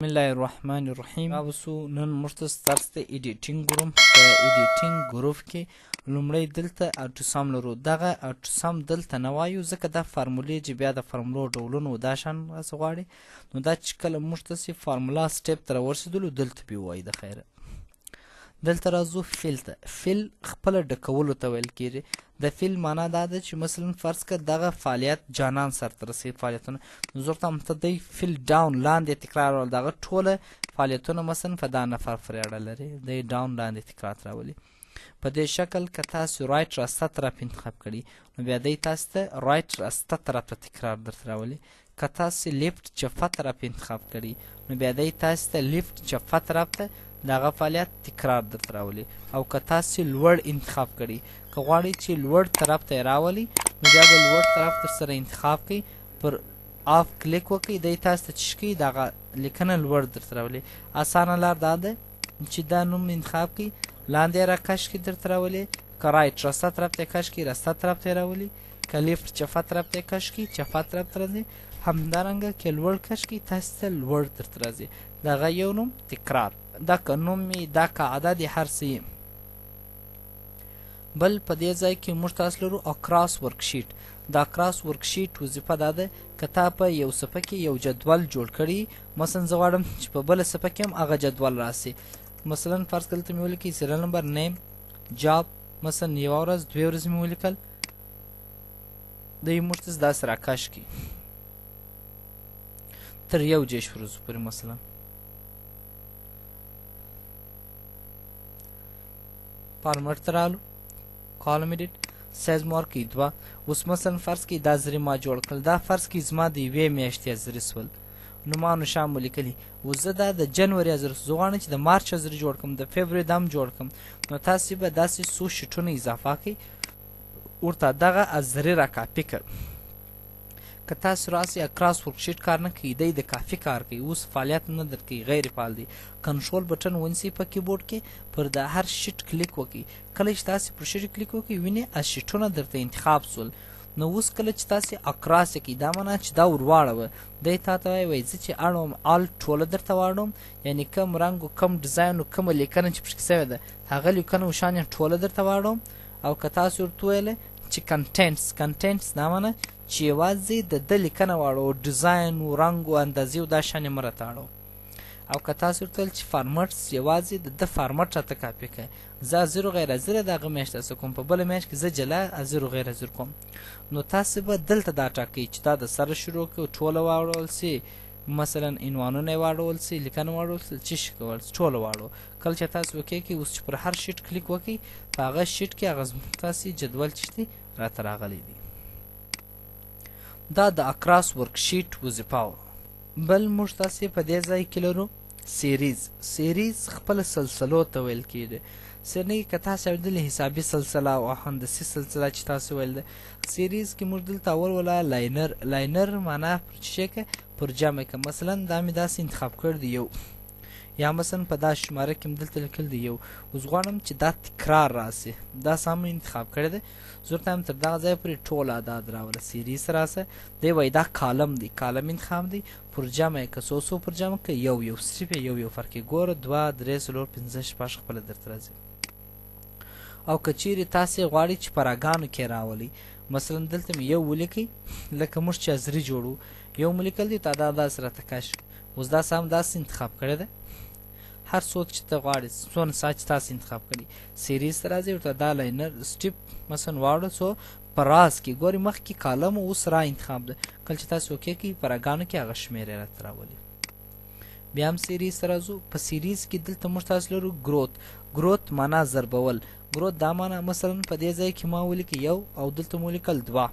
بسم الله الرحمن الرحیم. تاسو نن موږ ته درس د ایډیټینګ ګروپ په ایډیټینګ ګروپ کې لومړی دلته اټوسم لرو. دغه اټوسم دلته نه وایو ځکه دا فارمولې چې بیا د فارمولو ډولونه دا شان راڅه غواړي، نو دا چې کله موږ ته فارمولا سټیپ ته راورسېدلو دلته بیا وایي. د خیره دلته راځو فیل ته. فیل خپله ډکولو ته ویل کېږي. د فیل معنا دا ده چې مثلا فرض کړه دغه فعالیت جانان سرته رسوي فعالیتونه، نو زه ورته متدی فیل ډاون لاندې تکرارول. دغه ټوله فعالیتونه مثلا په دا نفر پورې اړه لري، دی ډاون لاندې تکرار راولي. په دې شکل که تاسو رایټ راسته طرف انتخاب کړي نو بیا دی تاسو ته رایټ راسته طرف ته تکرار درته راولي. که تاسو لیفت چپه طرف انتخاب کړي نو بیا دی تاسو ته لیفت چپه طرف ته دغه فعالیت تکرار درته راولي. او که تاسو لوړ انتخاب کړي، که غواړئ چې لوړ طرف ته یې راولي نو بیا به لوړ طرف در سره انتخاب کړئ، پر آف کلیک وکړئ، دی تاسو ته چې کوي دغه لیکنه لوړ درته راولي. اسانه لار دا ده چې دا نوم انتخاب کړئ، لاندې را کش کړئ درته راولي. که رایټ راسته طرف ته یې کش کړئ راسته طرف ته یې راولي. که لیفت چپه طرف ته یې کش کړئ چپه طرف ته راځي. همدارنګه که لوړ کش کړئ تاسو ته لوړ درته راځي. دغه یو نوم تکرار. دا که نوم یې دا که عدد یې هر څه یې. بل په دې ځای کې موږ تاسو لرو اکراس ورکشیټ. دا اکراس ورکشیټ وظیفه دا ده که تا په یو صفحه کې یو جدول جوړ کړي، مثلا زه غواړم چې په بله صفحه کې هم هغه جدول راسي. مثلا فرض کړه دلته مې ولیکئ سیریل نمبر، نیم، جاب، مثلا یوه ورځ 2 ورځې مې ولیکل، دی موږ ته داسې راکش کړي تر 1 جیش ورځو پورې. مثلا فارمټ ته رالو، کالم ایډیټ، سایز مارک 2. اوس مثلا فرض کړئ دا زرې ما جوړ کړل، دا فرض کړئ زما د 1 میاشتې زرې سول، نومانو شام مو لیکلي. اوس زه دا د جنوري زر زه غواړم چې د مارچ زرې جوړ کړم، د فبروري دم جوړ کړم، نو تاسې به داسې څو شیټونه اضافه کړئ ورته دغه زرې را کاپي کړ. که تاسو راسئ اکراس ورکشیټ کار نه کوي، دی د کافي کار کوي، اوس فعالیت نه درکوي، غیر فعال دی. کنټرول بټن ونیسئ په کیبورډ کې، پر د هر شیټ کلیک وکړئ. کله چې تاسې پر شیټ کلیک وکړئ وینئ شیټونه درته انتخاب سول. نو اوس کله چې تاسې اکراس یې کړئ دا معنا چې دا ور واړوه، دی تا ته وایي زه چې اړوم آل ټوله درته واړوم، یعنې کم رنګ و کم ډیزاین و کومه لیکنه چې پکې سوې ده هغه لیکنه و شان یې ټوله درته واړوم. او که تاسو ورته وویله چې کنټینټس دا معنا چې یوازې د ده لیکنه واړو، ډیزاین و رنګ و اندازې و دا شان یې مه راته اړوم. او که تاسو ورته ویل چې فارمټس یوازې د ده فارمټ راته کاپي کړئ، زه 0 غیر 0 دغه میاشت هڅه کوم، په بله میاشت کې زه جلا 0 غیر 0 کوم، نو تاسو به دلته دا ټاکئ چې دا د سره شروع کړو ټوله واړول سي، مثلا عنوانونه یې واړول سي، لیکنه واړول سي، څه شي کول سي، ټوله واړو. کله چې تاسو وکې کړئ اوس چې پر هر شیټ کلیک وکړئ په هغه شیټ کې هغه تاسې جدول چې دی راته راغلی دی. دا د اکراس ورکشیټ وظیفه وه. بل موږ تاسې په دې ځای کې لرو سیریز خپله سلسلو ته ویل کېږي. سرنۍ که تاسو اورېدلې حسابي سلسله او هندسي سلسله چې تاسو ویل ده، سیریز کې موږ دلته اول ولا لاینر معنا پر څه کې پر جمع که. مثلا دا مې داسې انتخاب کړ دی 1، یا مثلا په دا شماره کې م دلته لیکل دی 1. اوس غواړم چې دا تکرار راسي، دا سم انتخاب کړی دی، زه ورته وایم تر دغه ځایه پورې ټول اعداد راوله سیریز راسه. دی وایي دا کالم دی، کالم انتخاب دی، پر جمع که څو پر جمع که 1 صرف یو فرق یې ګوره 2 3 4 5 6 خپله درته راځي. او که چیرې تاسې غواړئ چې پراګانو کې راولئ، مثلا دلته مې 1 ولیکئ، لکه موږ چې ازري جوړو 1 مو لیکل دی تعداد داسې راته کش. اوس دا سم داسې انتخاب کړی دی، هر څوک چې ته غواړې څونه ساعت چې تاسې انتخاب کړي سیریز ته راځي، ورته دا لاینر سټیپ مثلا واړو څو په راز کې ګورې مخکې کالم اوس را انتخاب ده. کله چې تاسې اوکې کړئ پراګانو کې هغه شمېرې راته راولي. بیا هم سیریز ته راځو. په سیریز کې دلته موږ تاسو لرو ګروت معنا ضربول. ګروت دا معنا مثلا په دې ځای کې ما ولیکئ 1 او دلته مو ولیکل 2،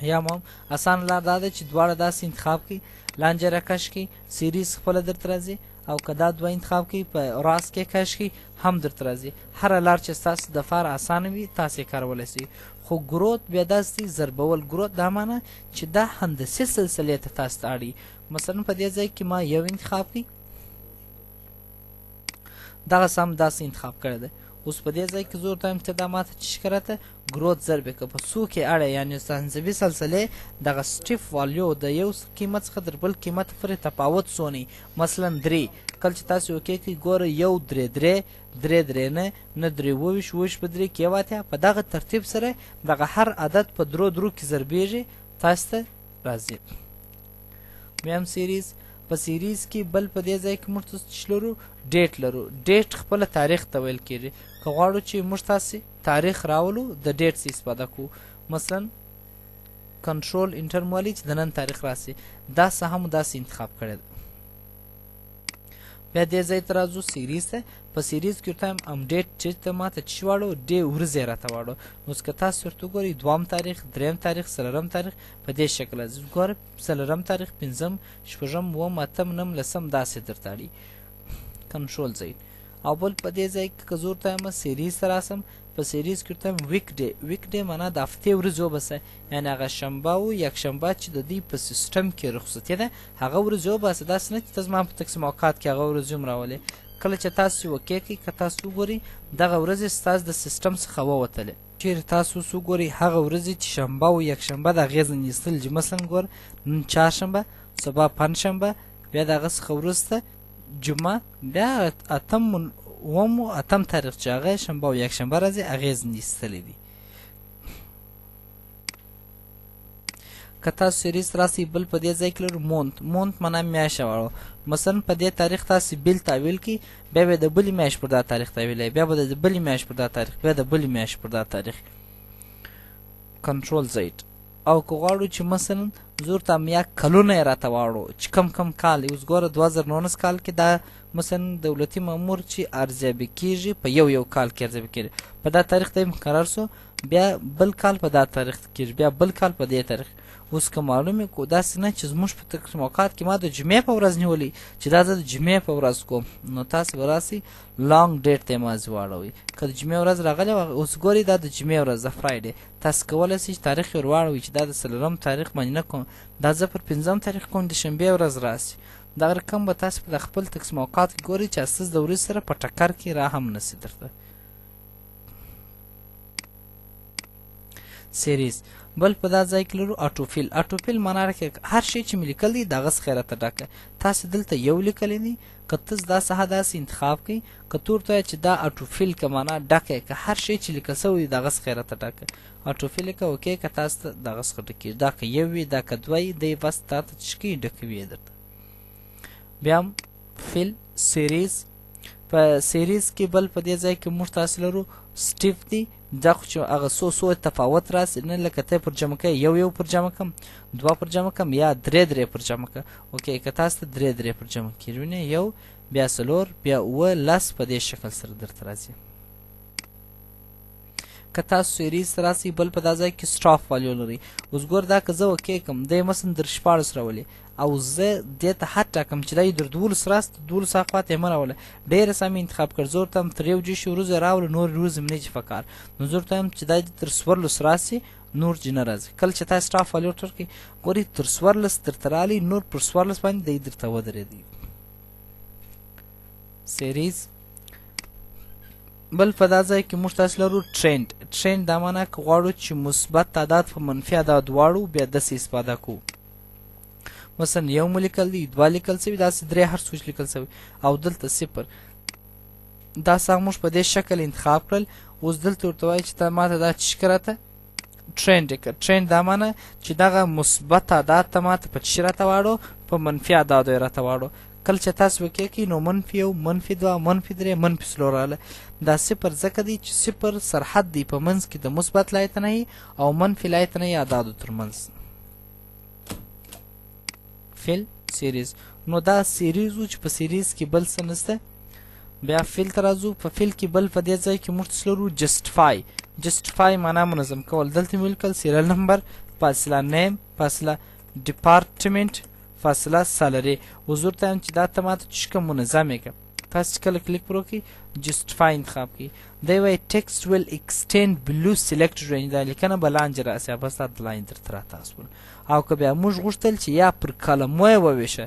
یا هم اسانه لار دا ده چې دواړه داسې انتخاب کړئ، لاندې راکش کړئ سیریز خپله درته راځي. او که دا 2 انتخاب کړئ په راس کې کش کړئ هم درته راځي. هره لار چې ستاسو دپاره اسانه وي تاسې یې کارولی سئ. خو ګروت بیا داسې ضربول. ګروت دا معنا چې دا هندسي سلسلې ته تاسو ته اړوي. مثلا په دې ځای کې ما 1 انتخاب کړئ، دغه سم داسې انتخاب کړی دی. اوس په دې ځای کې زه ورته وایم ته دا ماته څه ښکاره ته ګروت ضرب یې که په څو کې اړه یعنې تناسبي سلسلې دغه سټیف والیو د یو قیمت څخه تر بل قیمت پورې تفاوت څونه مثلا 3 کله چې تاسو اوکې کوئ ګوره 1 3 3 3 3 نه 9 3 28 28 په 3 کې 1 اتیا په دغه ترتیب سره دغه هر عدد په درو درو کې ضربېږي تاسو ته راځي. بیا هم سیریز په سیریز کې بل په دې ځای کې موږ څه لرو ډیټ لرو. ډیټ خپله تاریخ ته ویل کېږي. که غواړو چې موږ تاسې تاریخ راولو د ډیټ څه استفاده کوو مثلا کنټرول انټر مولي چې د نن تاریخ راسي دا څه هم داسې انتخاب کړی ده. بیا دې ځای ته راځو سیریز ته. په سیریز کې ورته وایم امډیټ چې ته ماته څه واړو ډې ورځې راته واړو. اوس که تاسو ورته وګورئ 2 تاریخ 3 تاریخ 4 تاریخ په دې شکل راځي. ګوره 4 تاریخ 5 6 9 8 9 10 داسې درته اړي کنټرول ځای. او بل په دې ځای کې که زه ورته وایم سیریز ته راسم په سیریز کې ورته وایم ویک ډې. ویک ډې معنا د هفتې ورځې وباسه یعنې هغه شنبه او یکشنبه چې د دوی په سیسټم کې رخصتي ده هغه ورځې وباسه. داسې نه چې ته زما په تقسیم اوقات کې هغه ورځې هم راولې. کله چې تاسو اوکې کوئ که تاسو وګورئ دغه ورځې ستاسو د سیسټم څخه ووتلې چیرې تاسو اوس وګورئ هغه ورځې چې شنبه او یکشنبه د هغې ځنې ایستل چې مثلا ګوره نن چهارشنبه سبا پنجشنبه بیا د هغه څخه وروسته جمعه بیا اتم تاریخ چې هغه شنبه او یکشنبه راځي هغې ځنې ایستلې دي. که تاسو سیریز راسئ بل په دې ځای کې لرو مونت. مونت معنا میاشته واړو. مثلا په دې تاریخ تاسو بیل تاویل کړئ بیا به د بلې میاشت پر دا تاریخ تاویلوئ بیا به د بلې میاشت پر دا تاریخ بیا د بلې میاشت پر دا تاریخ کنټرول زیډ. او که غواړو چې مثلا زه ورته یا کلونه یې راته واړو چې کم کال اوس ګوره 2019 کال کې دا مثلا دولتي مامور چې ارزیابي کېږي په یو کال کې ارزیابي کېږي په دا تاریخ ته یې مقرر سو بیا بل کال په دا تاریخ کېږي بیا بل کال په دې تاریخ. اوس که معلومې کو داسې نه چې زموږ په تقسیم اوقات کې ما د جمعې په ورځ نیولی چې دا زه د جمعې په ورځ کوم نو تاسو به راسئ لانګ ډیټ ته یې مازې واړوئ. که د جمعې ورځ راغلی اوس ګورئ دا د جمعې ورځ د فرایډې تاسو کولی شئ چې تاریخ یې ور واړوئ چې دا د 4 تاریخ باندې نه کوم دا زه پر 5 تاریخ کوم د شنبې ورځ راسي. دغه رقم به تاسو په خپل تقسیم اوقات کې ګورئ چې ستاسو د ورځې سره په ټکر کې را هم نشي درته. سیریز بل په دا ځای کې لرو اټوفیل. اټوفیل معنا راکړي هر شی چې مې لیکل دي دغه څخه راته ډکه. تاسو دلته یو لیکلی دي که تاسو دا ساحه داسې انتخاب کړئ که تو ورته وایې چې دا اټوفیل که معنا ډکه که هر شی چې لیکل سوی دي دغه څخه راته ډکه اټوفیل که اوکې که تاسو ته دغه څخه ډکېږي دا که یو وي دا که دوه وي دی بس تا ته څه کوي ډکوي یې درته. بیا هم فیل سیریز. په سیریز کې بل په دې ځای کې موږ تاسو لرو سټیف دی. دا خو چې هغه څو تفاوت راسي نه لکه ته پر جمع کوې یو پر جمع کم 2 پر جمع کم یا 3 پر جمع که اوکې که تاسو ته 3 پر جمع کېږي وینئ یو بیا 4 بیا 9 10 په دې شکل سره درته راځي. که تاسو سیریز راسئ بل په دا ځای کې سټاف والیو لرئ. اوس ګور دا که زه اوکې کړم دی مثلا در 14 راولي او زه دې ته حد ټاکم چې دا یې در 12 راست 12 اخواته یې مه راوله ډېره سمې انتخاب کړ. زه ورته وایم تر 1 جوشي ورځې راوله نور ورځې مې نه دي په کار نو زه ورته وایم چې دا دې تر 14 راسي نور دې نه راځي. کله چې تاسو سټاف والیو ورته ورکړئ ګورئ تر 14 درته راغلی نور پر 14 باندې دی درته ودرېدی. سیریز بل په دا ځای کې موږ تاسو لرو ټرینډ. ټرینډ دا معنا که غواړو چې مثبت تعداد په منفي عدد واړو بیا داسې استفاده کوو. مثلا یو مو لیکل دي 2 لیکل سوي داسې 3 هر څه لیکل سوي او دلته 0 دا څنګه موږ په دې شکل انتخاب کړل. اوس دلته ورته وایي چې ته ماته دا څه راته ټرینډ یې کړ. ټرینډ دا معنا چې دغه مثبت تعداد ته ماته په څه راته واړو په منفي عددو یې راته واړو. کله چې تاسو وکړئ کې نو -1 -2 -3 -4 راغله دا 0 ځکه دی چې 0 سرحد دی په منځ کې د مثبت لایتنهي او منفي لایتنهي اعدادو ترمنځ. فیل سیریز نو دا سیریز و چې په سیریز کې بل څه نشته. بیا فیل ته راځو. په فیل کې بل په دې ځای کې موږ لرو جسټفای. جسټفای معنا منظم کول. دلته مې ولیکل سیریل نمبر فاصله نیم فاصله ډپارټمنټ فاصله سالري. اوس ورته وایم چې دا ته ماته څه کوم منظم یې کړه. تاسو چې کله کلیک پر وکړئ جسټفای انتخاب کړئ دی وایي ټیکسټ ویل ایکسټینډ بلو سلیکټډ رینج دا لیکنه به لاندې راسي بس دا لاندې درته راته اسول. او که بیا موږ غوښتل چې یا پر کلمو یې وویشه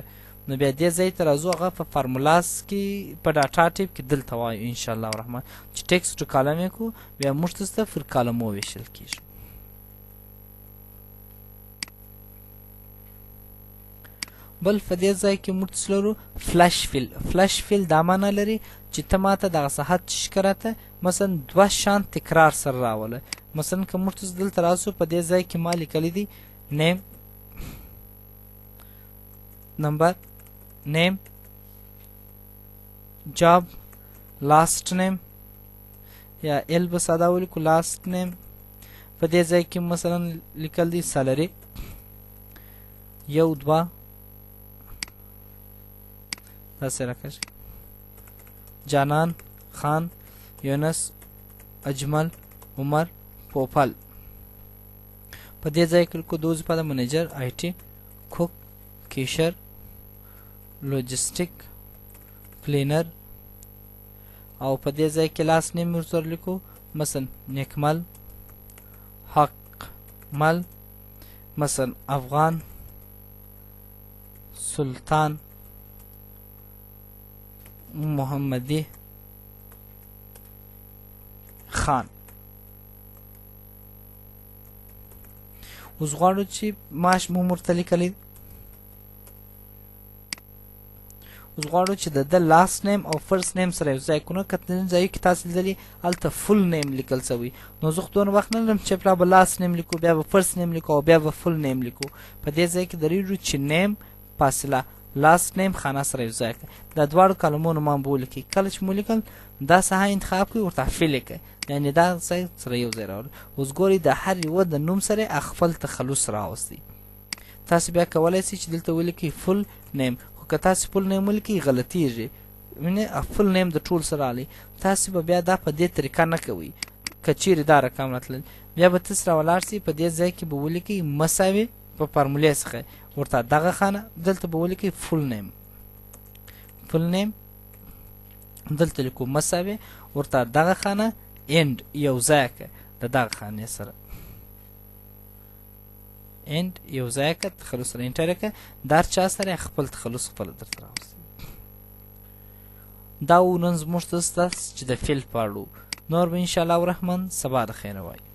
نو بیا دې ځای ته راځو هغه په فارمولاس کې په ډاټا ټایپ کې دلته وایو انشاءالله الرحمن چې ټیکسټ ټو کالم یې کړو بیا موږ ته پر کالمو ویشل کېږي. بل په دې ځای کې موږ لرو فلش فیل. فلش فیل دا معنا لري چې ته ماته دغه صحت ښکراته مثلا 2 شان تکرار سره راوله. مثلا که موږ دلته راسو په دې ځای کې ما لیکلی دي نیم نمبر نیم جاب لاست نیم یا ال به ساده ولیکو لاست نیم. په دې ځای کې مثلا لیکل دي سالري 1 2 داسې راکش جانان خان یونس اجمل عمر پوپل. په دې ځای کې کو دوز په منیجر آی ټي کوک کیشر لوجستیک کلینر او په دې ځای کې لاس نیم ورسره لیکو مثلا نیکمل حق مل مثلا افغان سلطان محمدی خان. اوس غواړو چې معاش مو ورته لیکلی اوس غواړو چې د لاست نیم او فرست نیم سره یو ځای کړو. کته ځای کې تاسو لیدلی هلته فل نیم لیکل شوی نو زه خو دونه وخت نه لرم چې به لاست نیم لیکو بیا به فرست نیم لیکو او بیا به فل نیم لیکو. په دې ځای کې درېږو چې نیم فاصله لاست نیم خانه سره یو ځای کړه. د دواړو کلمو نومان به ولیکئ. کله چې مو لیکل دا ساحه انتخاب کړئ ورته فیل یې کړئ یعنې دا ځای سره یو ځای راوړئ. اوس ګورئ د هر یوه د نوم سره خپل تخلص راوستئ. تاسو بیا کولی شئ چې دلته ولیکئ فل نیم خو که تاسو فل نیم ولیکئ غلطیږي وینئ فل نیم د ټول سره راغلی. تاسو به بیا دا په دې طریقه نه کوئ. که چیرې دا رقم راتلل بیا به تاسو راولاړ شئ په دې ځای کې به ولیکئ مساوي په فارمولې څخه ورته دغه خانه دلته به ولیکئ فل نیم دلته لیکو مساوي ورته دغه خانه اند یو ځای کړه د دغه خانې سره اند یو ځای کړه تخلص سره انټر یې کړه. د هر چا سره خپل تخلص خپله درته راوستي. دا و نن زموږ ته ستاسو چې د فیل په اړه نور به انشاءالله الرحمن سبا د خیره وایي.